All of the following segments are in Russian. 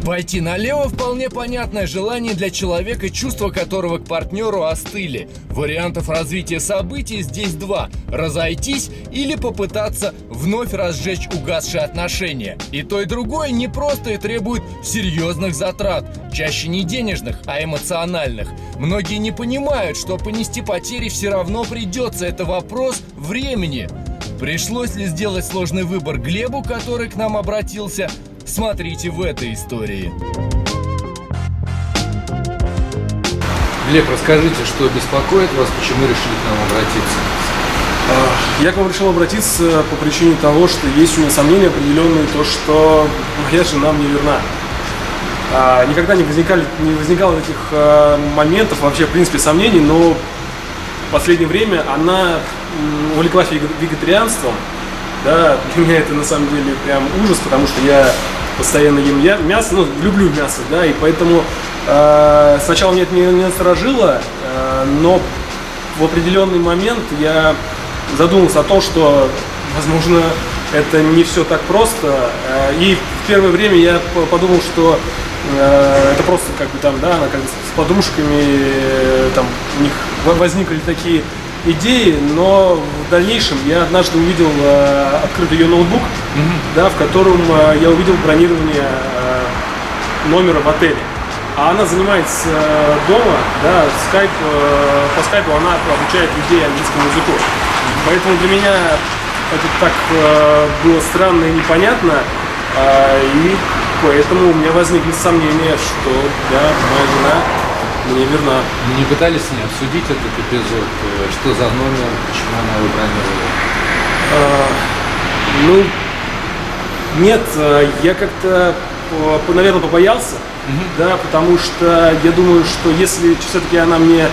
Пойти налево – вполне понятное желание для человека, чувства которого к партнеру остыли. Вариантов развития событий здесь два – разойтись или попытаться вновь разжечь угасшие отношения. И то, и другое непросто и требует серьезных затрат, чаще не денежных, а эмоциональных. Многие не понимают, что понести потери все равно придется, это вопрос времени. Пришлось ли сделать сложный выбор Глебу, который к нам обратился? Смотрите в этой истории. Глеб, расскажите, что беспокоит вас, почему решили к нам обратиться? Я к вам решил обратиться по причине того, что есть у меня сомнения определенные, то, что моя жена мне верна. Никогда не возникало таких моментов, вообще, в принципе, сомнений, но в последнее время она увлеклась вегетарианством. Да, для меня это на самом деле прям ужас, потому что я постоянно ем мясо, люблю мясо, да, и поэтому сначала меня это не насторожило, но в определенный момент я задумался о том, что, возможно, это не все так просто, и в первое время я подумал, что это просто как бы там, да, она как бы с подружками, там у них возникли такие идеи, но в дальнейшем я однажды увидел, открыт ее ноутбук, да, в котором я увидел бронирование номера в отеле. А она занимается дома, да, по скайпу она обучает людей английскому языку. Поэтому для меня это так было странно и непонятно, и поэтому у меня возникли сомнения, что да, моя жена мне верна. Не пытались с ней обсудить этот эпизод? Что за номер, почему она его бронировала? Нет, я как-то, наверное, побоялся, да, потому что я думаю, что если все-таки она мне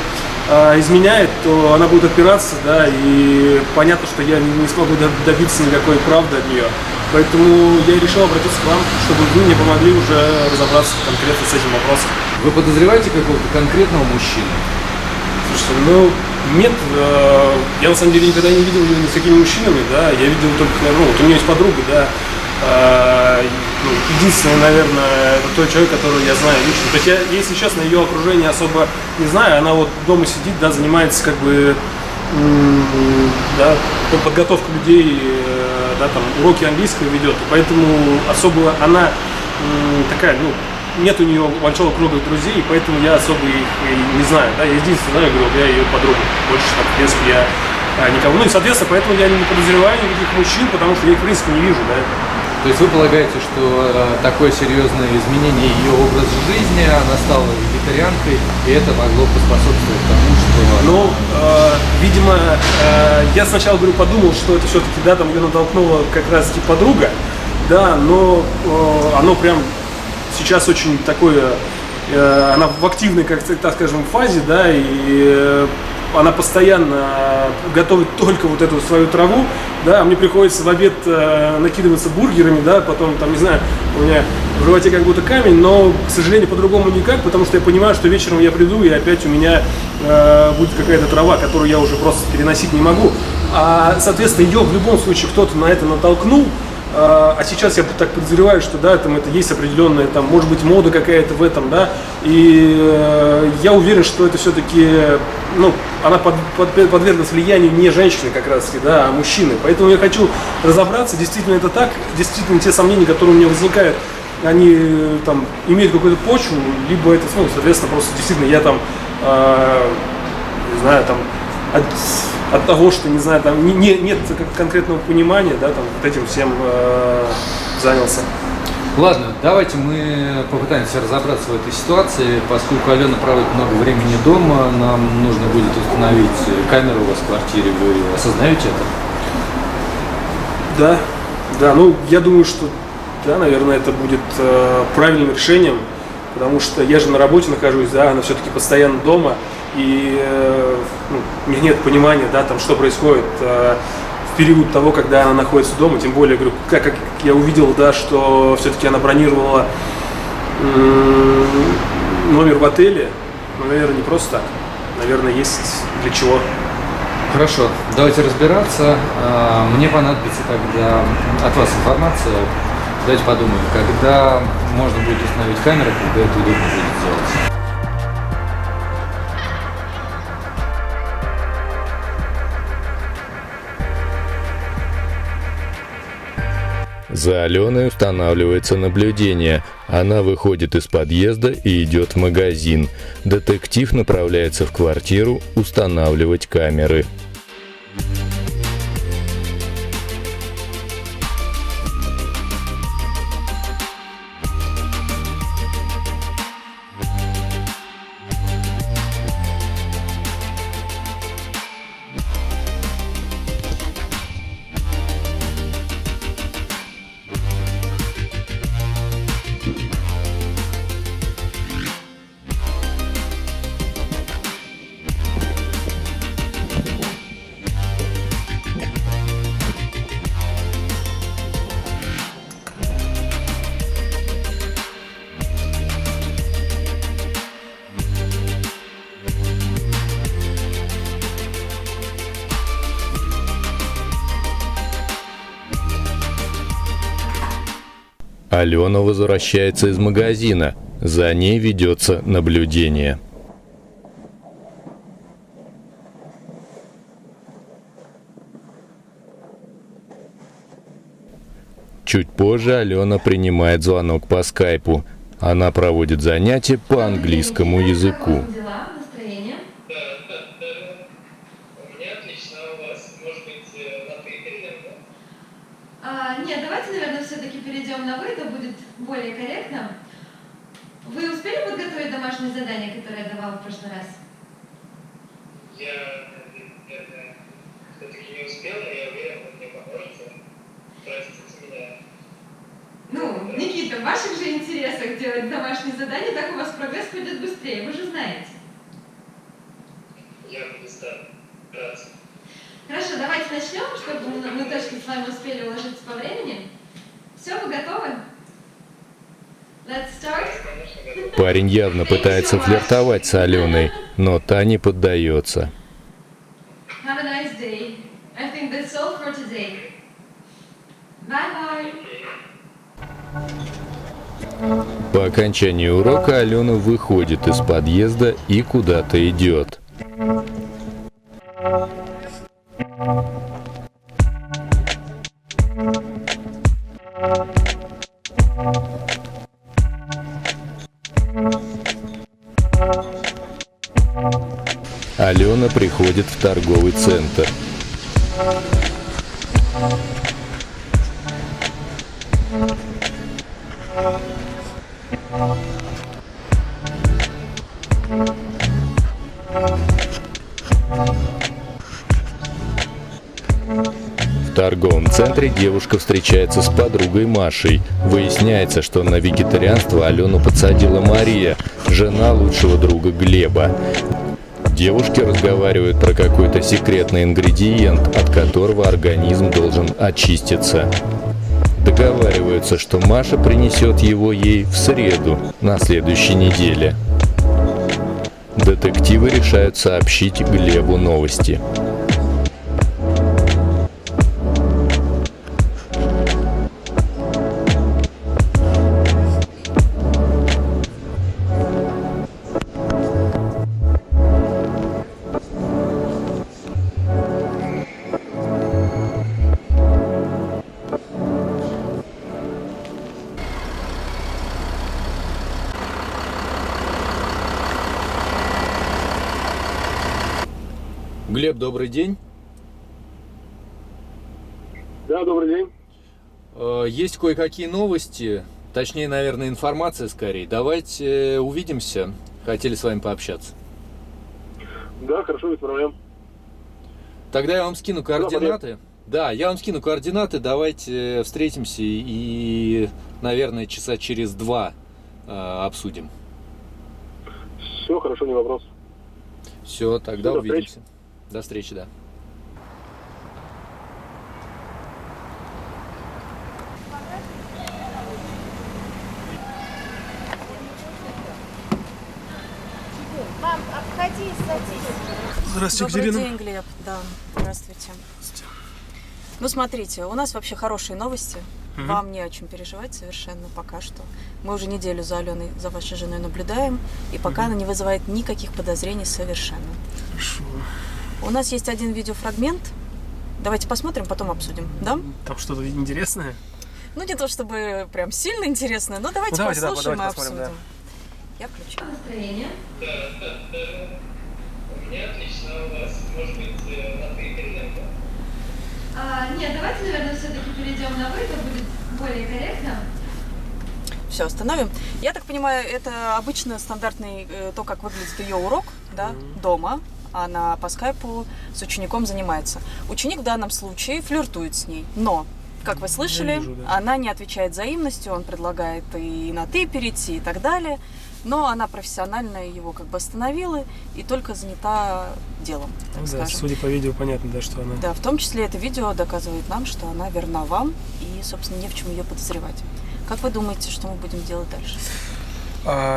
изменяет, то она будет опираться, да, и понятно, что я не смогу добиться никакой правды от нее. Поэтому я решил обратиться к вам, чтобы вы мне помогли уже разобраться конкретно с этим вопросом. Вы подозреваете какого-то конкретного мужчину? Слушайте, нет, я на самом деле никогда не видел ее ни с какими мужчинами, да, я видел только, вот у меня есть подруга, да, единственное, наверное, это тот человек, которого я знаю лично. То есть я, если честно, ее окружение особо не знаю, она вот дома сидит, да, занимается как бы, да, подготовкой людей, да, там, уроки английского ведет, поэтому особо она такая, нет у нее большого круга друзей, и поэтому я особо их и не знаю, да, я единственное знаю, говорю, я ее подруга, больше, там, в принципе, я никого, и, соответственно, поэтому я не подозреваю никаких мужчин, потому что я их, в принципе, не вижу, да. То есть вы полагаете, что такое серьезное изменение ее образа жизни, она стала вегетарианкой, и это могло поспособствовать тому, что... Видимо, я сначала, говорю, подумал, что это все-таки, да, там ее натолкнула как раз-таки подруга, да, но оно прям сейчас очень такое, она в активной, как так скажем, фазе, да, и она постоянно готовит только вот эту свою траву, да, а мне приходится в обед накидываться бургерами, да, потом, там, не знаю, у меня в животе как будто камень, но, к сожалению, по-другому никак, потому что я понимаю, что вечером я приду, и опять у меня будет какая-то трава, которую я уже просто переносить не могу. Соответственно, ее в любом случае кто-то на это натолкнул. А сейчас я так подозреваю, что да, там это есть определенная, там, может быть, мода какая-то в этом, да, и я уверен, что это все-таки, она подверглась влиянию не женщины как раз, да, а мужчины. Поэтому я хочу разобраться, действительно это так, действительно те сомнения, которые у меня возникают, они там имеют какую-то почву, либо это, соответственно, просто действительно я там, не знаю, там, от того, что, не знаю, там нет конкретного понимания, да, там вот этим всем занялся. Ладно, давайте мы попытаемся разобраться в этой ситуации, поскольку Алена проводит много времени дома, нам нужно будет установить камеру у вас в квартире, вы осознаете это? Да, я думаю, что, да, наверное, это будет правильным решением, потому что я же на работе нахожусь, да, она все-таки постоянно дома, и у меня нет понимания, да, там, что происходит в период того, когда она находится дома, тем более, говорю, как я увидел, да, что все-таки она бронировала номер в отеле, наверное, не просто так, наверное, есть для чего. Хорошо, давайте разбираться. Мне понадобится тогда от вас информация Давайте подумаем, когда можно будет установить камеру, когда это удобно будет сделать. За Аленой устанавливается наблюдение. Она выходит из подъезда и идет в магазин. Детектив направляется в квартиру устанавливать камеры. Алена возвращается из магазина. За ней ведется наблюдение. Чуть позже Алена принимает звонок по скайпу. Она проводит занятия по английскому языку. Нет, давайте, наверное, все-таки перейдем на «вы», это будет более корректно. Вы успели подготовить домашнее задание, которое я давала в прошлый раз? Я, наверное, все-таки не успела, я уверен, вы мне поможете. Простите меня. Ну, Никита, в ваших же интересах делать домашнее задание, так у вас прогресс пойдет быстрее, вы же знаете. Я буду стараться. Хорошо, давайте начнем, чтобы мы точно с вами успели уложиться по времени. Все, вы готовы? Let's start. Парень явно пытается флиртовать с Аленой, но та не поддается. Have a nice day. I think that's all for today. Bye-bye. По окончании урока Алена выходит из подъезда и куда-то идет. Алена приходит в торговый центр. В торговом центре девушка встречается с подругой Машей. Выясняется, что на вегетарианство Алену подсадила Мария, жена лучшего друга Глеба. Девушки разговаривают про какой-то секретный ингредиент, от которого организм должен очиститься. Договариваются, что Маша принесет его ей в среду, на следующей неделе. Детективы решают сообщить Глебу новости. Глеб, добрый день. Да, добрый день. Есть кое-какие новости, точнее, наверное, информация скорее. Давайте увидимся. Хотели с вами пообщаться. Да, хорошо, без проблем. Тогда я вам скину координаты. Да, я вам скину координаты. Давайте встретимся и, наверное, часа через 2 обсудим. Все, хорошо, не вопрос. Все, тогда До увидимся. встречи. До встречи, да. Мам, обходи, садись. Здравствуйте, Добрый Екатерина. день, Глеб. Да, здравствуйте. Ну, смотрите, у нас вообще хорошие новости. Вам не о чем переживать совершенно пока что. Мы уже неделю за Аленой, за вашей женой наблюдаем, и пока она не вызывает никаких подозрений совершенно. Хорошо. У нас есть один видеофрагмент. Давайте посмотрим, потом обсудим, да? Там что-то интересное? Ну, не то чтобы прям сильно интересно, но давайте, давайте, да, послушаем давайте и обсудим. посмотрим, Я включаю. Настроение. У меня отлично, у вас, может быть, на ты перейдем, да? Нет, давайте, наверное, все-таки перейдем на вы, это будет более корректно. Все, остановим. Я так понимаю, это обычно стандартный, то, как выглядит ее урок, да, дома. Она по скайпу с учеником занимается. Ученик в данном случае флиртует с ней, но, как вы слышали, вижу, да. она не отвечает взаимностью, он предлагает и на «ты» перейти и так далее, но она профессионально его как бы остановила и только занята делом, так Ну, да, скажем. судя по видео, понятно, да, что она... Да, в том числе это видео доказывает нам, что она верна вам и, собственно, не в чем ее подозревать. Как вы думаете, что мы будем делать дальше?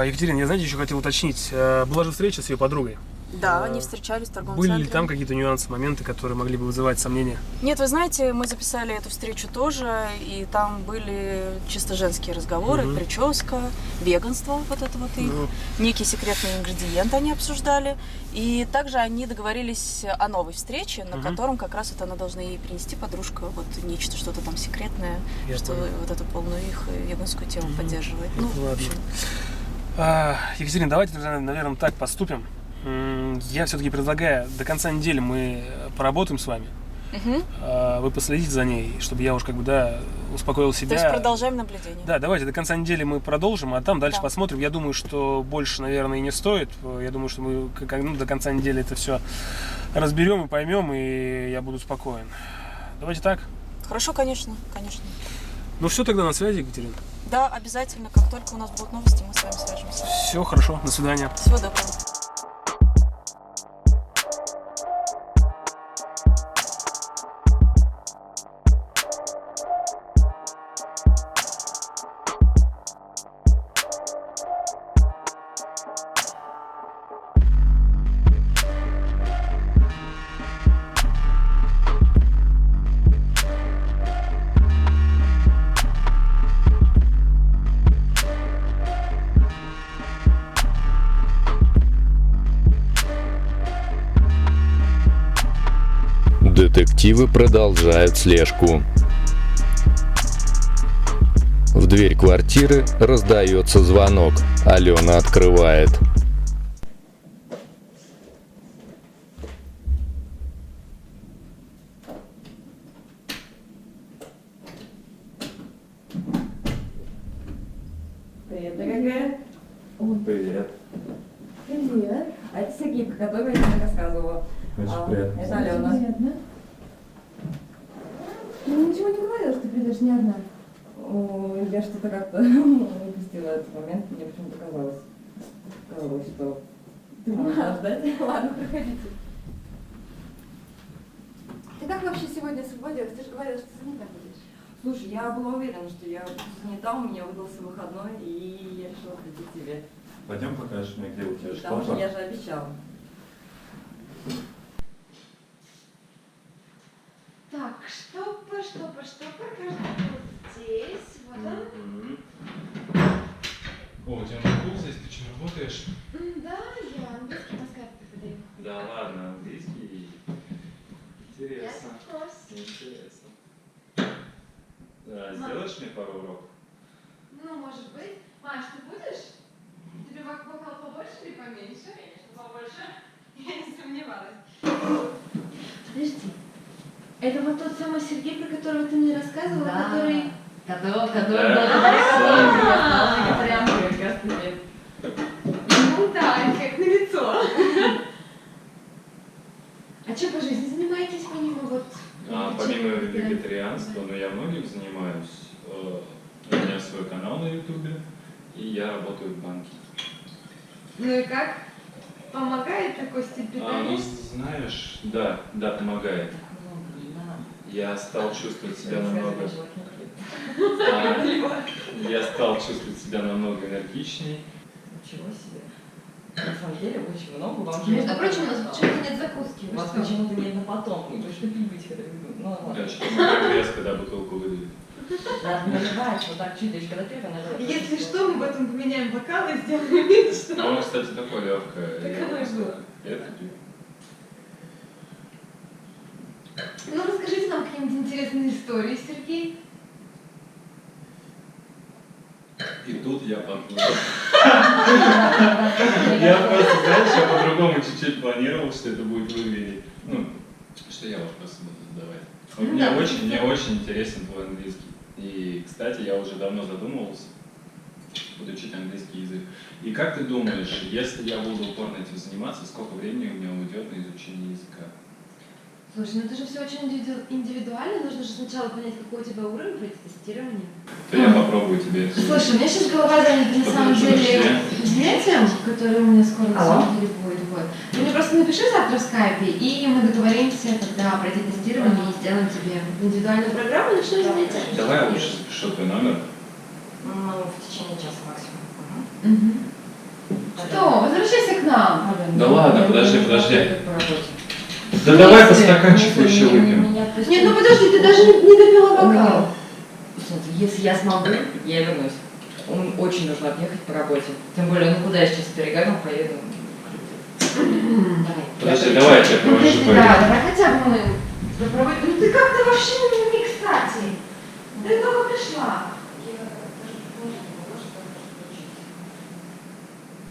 Екатерина, я, знаете, еще хотел уточнить. Была же встреча с ее подругой. Да, они встречались в торговом Были центре. ли там какие-то нюансы, моменты, которые могли бы вызывать сомнения? Нет, вы знаете, мы записали эту встречу тоже, и там были чисто женские разговоры, прическа, веганство, вот это вот их, некий секретный ингредиент они обсуждали, и также они договорились о новой встрече, на котором как раз это она должна ей принести подружка, вот нечто, что-то там секретное, Я что понял. вот эту полную их веганскую тему поддерживает. Ну, в Ладно. общем, Екатерина, давайте, наверное, так поступим. Я все-таки предлагаю, до конца недели мы поработаем с вами. Вы последите за ней, чтобы я уж как бы, да, успокоил себя. то есть продолжаем наблюдение. Да, давайте до конца недели мы продолжим, а там дальше Да. посмотрим. Я думаю, что больше, наверное, и не стоит. Я думаю, что мы до конца недели это все разберем и поймем, и я буду спокоен. Давайте так. Хорошо, конечно, конечно. Ну все, тогда на связи, Екатерина. Да, обязательно, как только у нас будут новости, мы с вами свяжемся. Все, хорошо, до свидания. Всего доброго. Детективы продолжают слежку. В дверь квартиры раздается звонок. Алена открывает. Привет, дорогая. Привет. Привет. А это Сергей, про которого я тебе рассказывала. Очень приятно. Это Алена. Приятно. Ну, ничего не говорила, что придешь не одна. Я что-то как-то упустила этот момент, мне почему-то казалось, что ты можешь ждать. Ладно, проходите. Ты как вообще сегодня освободилась? Ты же говорила, что занята будешь. Слушай, я была уверена, что я занята, у меня выдался выходной, и я решила прийти к тебе. Пойдем покажешь мне, где у тебя Потому что я же обещала. Так, штопор, кажется, вот здесь, вот он. О, у тебя ноутбук здесь, ты чем работаешь? Да, я английский на скайпе преподаю. Да ладно, английский. Интересно. Интересно. Да, сделаешь мне пару уроков? Ну, может быть. Маш, ты будешь? Тебе бокал побольше или поменьше? Конечно, побольше. Я не сомневалась. Подожди. Это вот тот самый Сергей, про которого ты мне рассказывала, который... Который Ну да, эффект на лицо. А что по жизни занимаетесь помимо вот... Помимо вегетарианства, но я многим занимаюсь. У меня свой канал на ютубе, и я работаю в банке. Ну и как? Помогает такой стиль Ну, питания? знаешь, да, помогает. Я стал чувствовать себя намного... Я стал чувствовать себя намного энергичней. Ничего себе. На самом деле очень много вам же... Между прочим, у нас почему-то нет закуски. У вас почему-то нет на потом. Вы что пить будете, когда я веду? Ну ладно. Я что-то как резко, когда бутылку выдали. Надо наливать, вот так чуть-чуть, когда ты наливаешь. Если что, мы потом поменяем бокалы и сделаем вид, что... А оно, кстати, такое легкое. Так оно и было. Это пью. Ну, расскажите нам какие-нибудь интересные истории, Сергей. И тут я подумал. Я просто, знаешь, я по-другому чуть-чуть планировал, что это будет выглядеть. Ну, что я вопросы буду задавать. Вот мне очень интересен твой английский. И, кстати, я уже давно задумывался подучить английский язык. И как ты думаешь, если я буду упорно этим заниматься, сколько времени у меня уйдет на изучение языка? Слушай, ну это же все очень индивидуально. Нужно же сначала понять, какой у тебя уровень при тестировании. То я попробую тебе это. Слушай, у меня сейчас голова занята на самом деле занятием, которое у меня скоро на самом деле будет. Вот. Ты мне просто напиши завтра в скайпе, и мы договоримся, когда пройти тестирование и сделаем тебе индивидуальную программу и начнем занятия. Давай я лучше запишу твой номер. Ну, в течение часа максимум. Что? Возвращайся к нам. Да ладно, подожди. Да давай по стаканчику еще выпьем. Нет, ну подожди, ты даже не допила бокал. Смотри, если я смогу, я вернусь. Очень нужно отъехать по работе. Тем более, ну куда я сейчас с перегаром поеду? Давай. Подожди, давай я тебя провожу. Да, давай хотя бы мы попробуем. Ну ты как-то вообще не кстати. Ты только пришла.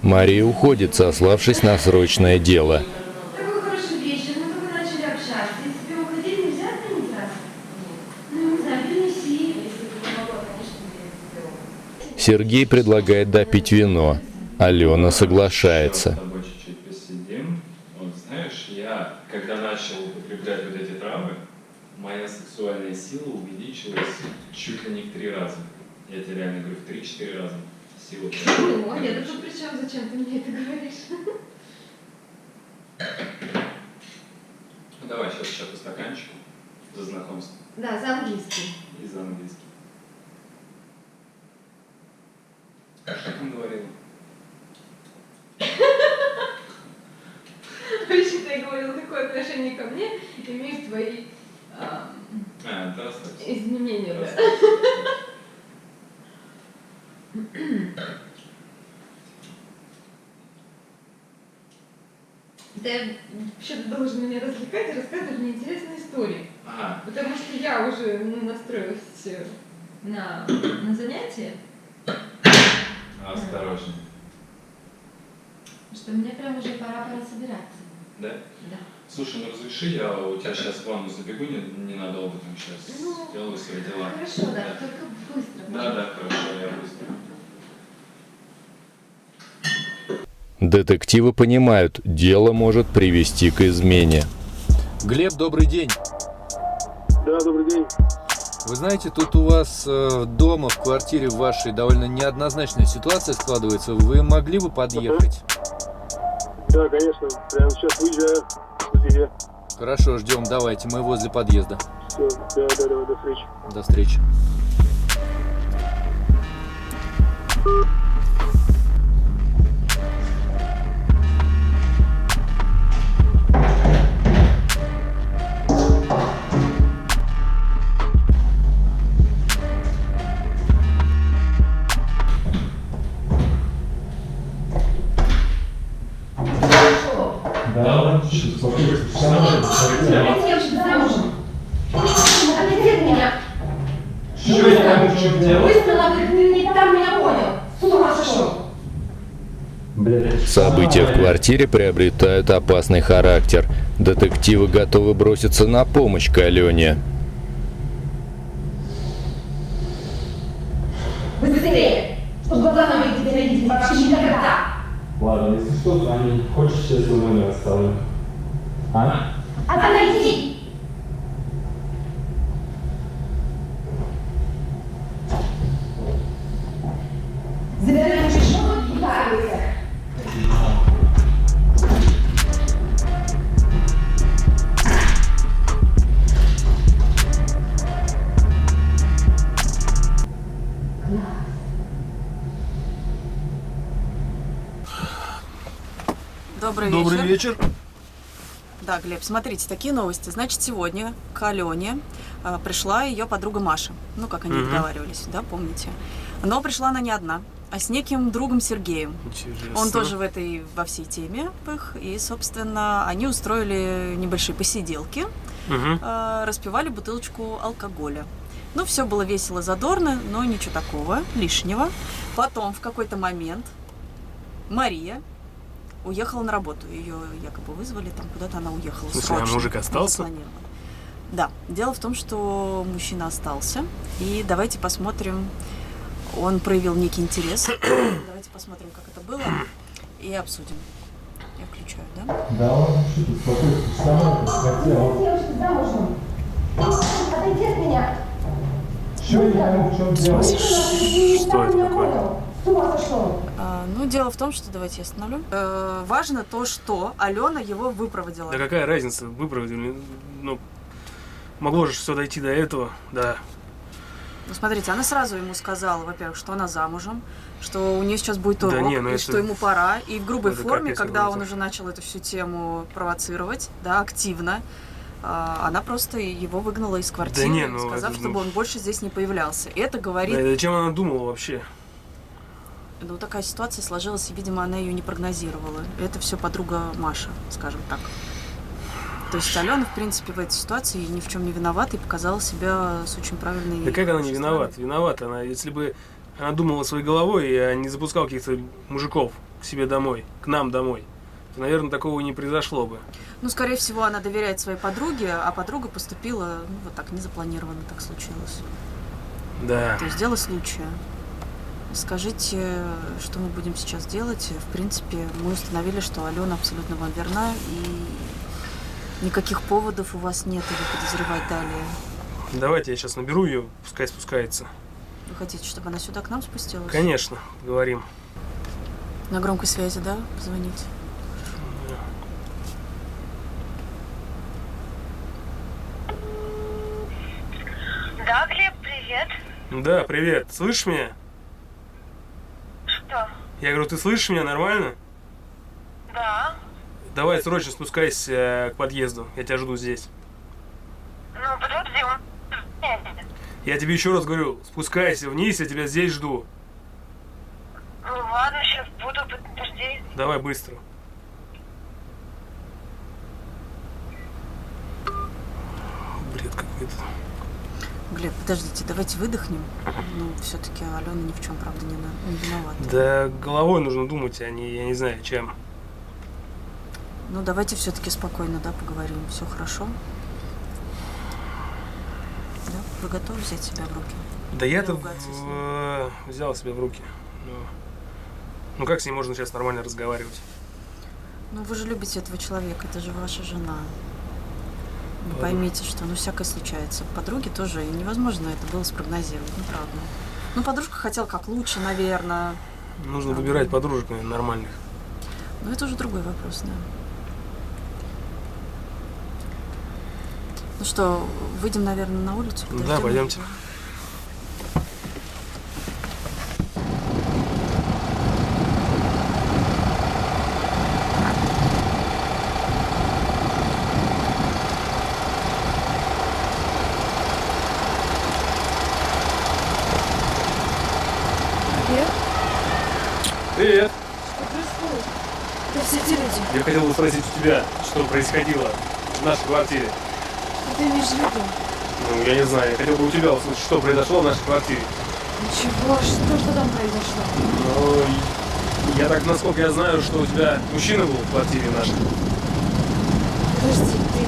Мария уходит, сославшись на срочное дело. Такой хороший вечер, мы только начали общаться. Если тебе уходить нельзя, ты не знаю. Ну, не знаю, перенеси. Если бы не могла, конечно, перенеси. Сергей предлагает допить вино. Алена соглашается. С тобой чуть-чуть посидим. Вот знаешь, я, когда начал употреблять вот эти травы, моя сексуальная сила увеличилась чуть ли не в 3 раза. Я тебе реально говорю, в 3-4 раза. Сила. Ну, нет, это при чем, зачем ты мне это говоришь? Ну давай сейчас еще по стаканчику за знакомство Да, за английский. и за английский. Как он говорил? Вообще, ты говорил, такое отношение ко мне имеют твои Да, кстати. изменения, да. Ты вообще должен меня развлекать и рассказывать мне интересные истории. Ага. Потому что я уже настроилась на занятие. Осторожно. Что мне прям уже пора собираться. Да? Да. Слушай, ну разреши, я у тебя сейчас в ванну забегу ненадолго, там сейчас делаю свои дела. Хорошо, да, только быстро. Да, хорошо, я быстро. Детективы понимают, дело может привести к измене. Глеб, добрый день. Да, добрый день. Вы знаете, тут у вас дома, в квартире вашей, довольно неоднозначная ситуация складывается. Вы могли бы подъехать? Да, конечно. Прямо сейчас выезжаю. Где? Хорошо, ждем, давайте, мы возле подъезда. Все, да, до встречи. До встречи. Отойди от меня. Что я там в чем дело? Быстро, ты не там меня понял. С ума сошел. События в квартире приобретают опасный характер. Детективы готовы броситься на помощь к Алене. Быстрее, чтобы глаза на моих тебя видели вообще никогда. Ладно, если что, звони. Хочешь, сейчас за номер оставлю? А? Отойди. Забираем решетку и паруйся. Добрый вечер. Да, Глеб, смотрите, такие новости. Значит, сегодня к Алене пришла ее подруга Маша. Ну, как они договаривались, да, помните? Но пришла она не одна, а с неким другом Сергеем. Интересно. Он тоже во всей теме их. И, собственно, они устроили небольшие посиделки, распивали бутылочку алкоголя. Ну, все было весело, задорно, но ничего такого лишнего. Потом в какой-то момент Мария уехала на работу. Ее якобы вызвали, там куда-то она уехала. В смысле, а мужик остался? Да. Дело в том, что мужчина остался. И давайте посмотрим. Он проявил некий интерес. Давайте посмотрим, как это было. И обсудим. Я включаю, да? Да, он шутит, спокойно, сама хотела. Девушка замужем. Отойди от меня. Что я не пойму, в чем дело? Что это такое? С ума сошел. Ну, дело в том, что... Давайте я остановлю. Важно то, что Алена его выпроводила. Да какая разница, выпроводили? Ну, могло же все дойти до этого, да. Ну, смотрите, она сразу ему сказала, во-первых, что она замужем, что у нее сейчас будет урок, Да не, ну и это... что ему пора. И в грубой Это форме, капец, когда он говорится. уже начал эту всю тему провоцировать, да, активно, она просто его выгнала из квартиры, Да не, ну сказав, это, чтобы он больше здесь не появлялся. И это говорит... Да, чем она думала вообще? Ну, такая ситуация сложилась, и, видимо, она ее не прогнозировала. Это все подруга Маша, скажем так. То есть Алена, в принципе, в этой ситуации ни в чем не виновата и показала себя с очень правильной... Да как она не виновата? Виновата она. Если бы она думала своей головой, и не запускал каких-то мужиков к себе домой, к нам домой, то, наверное, такого и не произошло бы. Ну, скорее всего, она доверяет своей подруге, а подруга поступила, ну, вот так, незапланированно так случилось. Да. То есть дело случая. Скажите, что мы будем сейчас делать? В принципе, мы установили, что Алена абсолютно вам верна, и никаких поводов у вас нет ее подозревать далее. Давайте я сейчас наберу ее, пускай спускается. Вы хотите, чтобы она сюда к нам спустилась? Конечно, говорим. На громкой связи, да? Позвонить? Да, Глеб, привет. Да, привет. Слышишь меня? Что? Я говорю, ты слышишь меня нормально? Да. Давай срочно спускайся к подъезду. Я тебя жду здесь. Ну, подожди, он... Я тебе еще раз говорю, спускайся вниз, я тебя здесь жду. Ну, ладно, сейчас буду, подожди. Давай быстро. Бред какой-то. Глеб, подождите, давайте выдохнем. Ну, все-таки Алена ни в чем, правда, не виновата. Да головой нужно думать, а не, я не знаю, чем. Ну, давайте все-таки спокойно, да, поговорим. Все хорошо? Да? Вы готовы взять себя в руки? Да я-то ругаться с ним? взял себя в руки. Ну как с ней можно сейчас нормально разговаривать? Ну, вы же любите этого человека, это же ваша жена. Вы Ладно. поймите, что ну всякое случается. Подруге тоже и невозможно это было спрогнозировать, ну правда. Ну, подружка хотела как лучше, наверное. Нужно выбирать подружек, наверное, нормальных. Но это уже другой вопрос, да. Ну что, выйдем, наверное, на улицу? Да, подождем пойдемте. его? Привет! Что происходит? Да все эти люди. Я хотел бы спросить у тебя, что происходило в нашей квартире. Что ты имеешь в виду? Ну, я не знаю, я хотел бы у тебя услышать, что произошло в нашей квартире. Ничего, что там произошло? Ну, я так, насколько я знаю, что у тебя мужчина был в квартире нашей. Подожди, ты...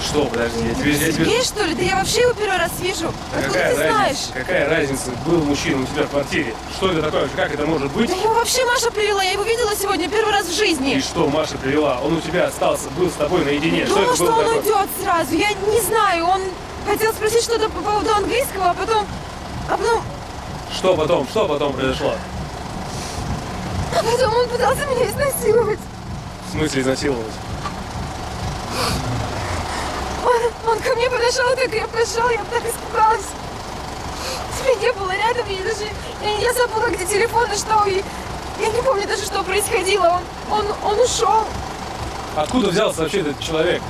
Что, подожди, я тебе... Сергей, что ли? Да я вообще его первый раз вижу. А Откуда ты знаешь? Какая разница, был мужчина у тебя в квартире? Что это такое? Как это может быть? Да его вообще Маша привела, я его видела сегодня первый раз в жизни. И что Маша привела? Он у тебя остался, был с тобой наедине. Думала, это что было он такое? уйдет сразу. Я не знаю, он хотел спросить что-то по поводу английского, а потом... Что потом произошло? А потом он пытался меня изнасиловать. В смысле изнасиловать? Он ко мне подошел, так крепко сжал, я так испугалась. Тебя не было рядом, я забыла, где телефон и что, и я не помню даже, что происходило. Он ушел. Откуда взялся вообще этот человек?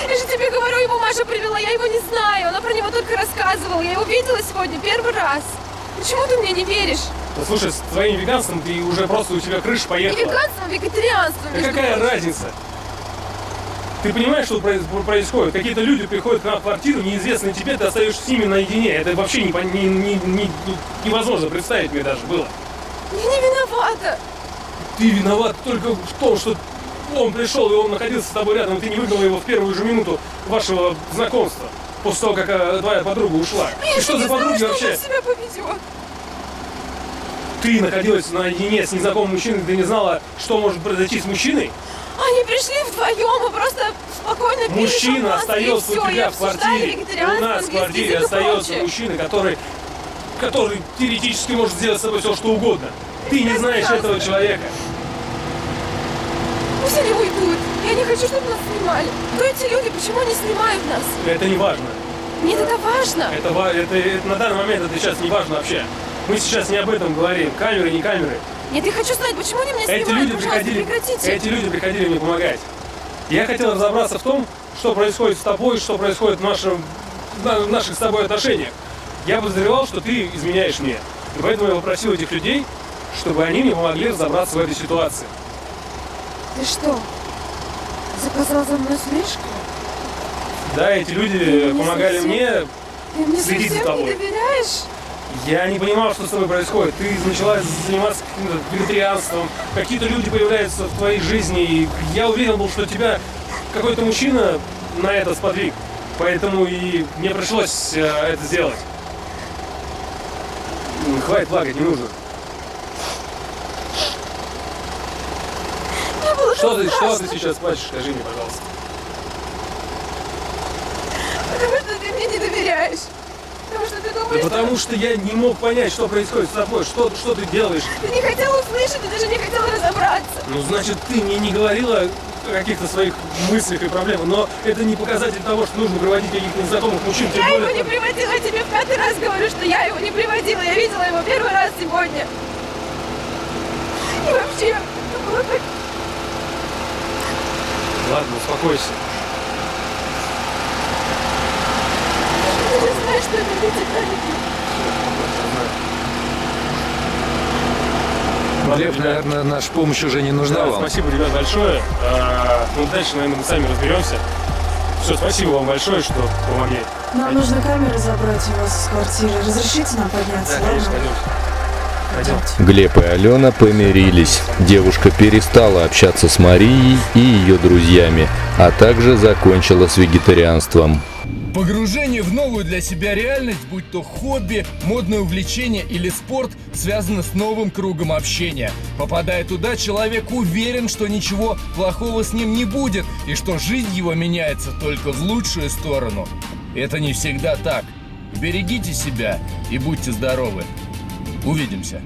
Я же тебе говорю, его Маша привела, я его не знаю. Она про него только рассказывала. Я его видела сегодня первый раз. Почему ты мне не веришь? Да слушай, с твоим веганством ты уже просто у тебя крыша Не поехала. веганством, вегетарианством. Да между какая прочим. разница? Ты понимаешь, что происходит? Какие-то люди приходят к нам в квартиру, неизвестные тебе, ты остаешься с ними наедине. Это вообще невозможно представить мне даже было. Я не виновата. Ты виноват только в том, что он пришел, и он находился с тобой рядом, и ты не выгнала его в первую же минуту вашего знакомства, после того, как твоя подруга ушла. Я И что за подруги что вообще? он себя поведет. Ты находилась наедине с незнакомым мужчиной, ты не знала, что может произойти с мужчиной? Они пришли вдвоем и просто спокойно пили Мужчина шампанское, и остается всё, у и тебя в обсуждали квартире. вегетарианство, У нас в английский квартире язык и остается прочее. мужчина, который теоретически может сделать с тобой все, что угодно. Ты не знаешь этого человека. Пусть они уйдут. Я не хочу, чтобы нас снимали. Кто эти люди? Почему они снимают нас? Это не важно. Нет, это важно. Это на данный момент это сейчас не важно вообще. Мы сейчас не об этом говорим. Камеры, не камеры. Нет, я хочу знать, почему они меня Эти снимают. люди Пожалуйста, прекратите. приходили мне помогать. Я хотел разобраться в том, что происходит с тобой, что происходит в наших с тобой отношениях. Я подозревал, что ты изменяешь мне. И поэтому я попросил этих людей, чтобы они мне помогли разобраться в этой ситуации. Ты что, заказал за мной слежку? Да, эти люди помогали мне. Ты мне следить за совсем не тобой. доверяешь? Я не понимал, что с тобой происходит. Ты начала заниматься каким-то вегетарианством. Какие-то люди появляются в твоей жизни. И я уверен был, что тебя какой-то мужчина на это сподвиг. Поэтому и мне пришлось это сделать. Хватит плакать, не нужно. Мне было Что так ты страшно, сейчас плачешь? Скажи мне, пожалуйста. потому что ты мне не доверяешь. Потому что ты Да думаешь, потому что я не мог понять, что происходит с тобой. Что ты делаешь? ты не хотел услышать, ты даже не хотел разобраться. Ну, значит, ты мне не говорила о каких-то своих мыслях и проблемах, но это не показатель того, что нужно приводить каких-то незнакомых мужчин. тем Я его более- не приводила, я тебе в 5-й раз говорю, что я его не приводила. Я видела его первый раз сегодня. И вообще, это было так... Ладно, успокойся. Ты же знаешь, что это не Титаник. Глеб, наверное, наша помощь уже не нужна Да, вам. спасибо, ребят, большое. Ну, дальше, наверное, мы сами разберемся. Все, спасибо вам большое, что помогли. Нам нужно камеры забрать у вас из квартиры. Разрешите нам подняться? Да, конечно, ладно? пойдемте. Глеб и Алена помирились. Девушка перестала общаться с Марией и ее друзьями, а также закончила с вегетарианством. Погружение в новую для себя реальность, будь то хобби, модное увлечение или спорт, связано с новым кругом общения. Попадая туда, человек уверен, что ничего плохого с ним не будет и что жизнь его меняется только в лучшую сторону. Это не всегда так. Берегите себя и будьте здоровы. Увидимся.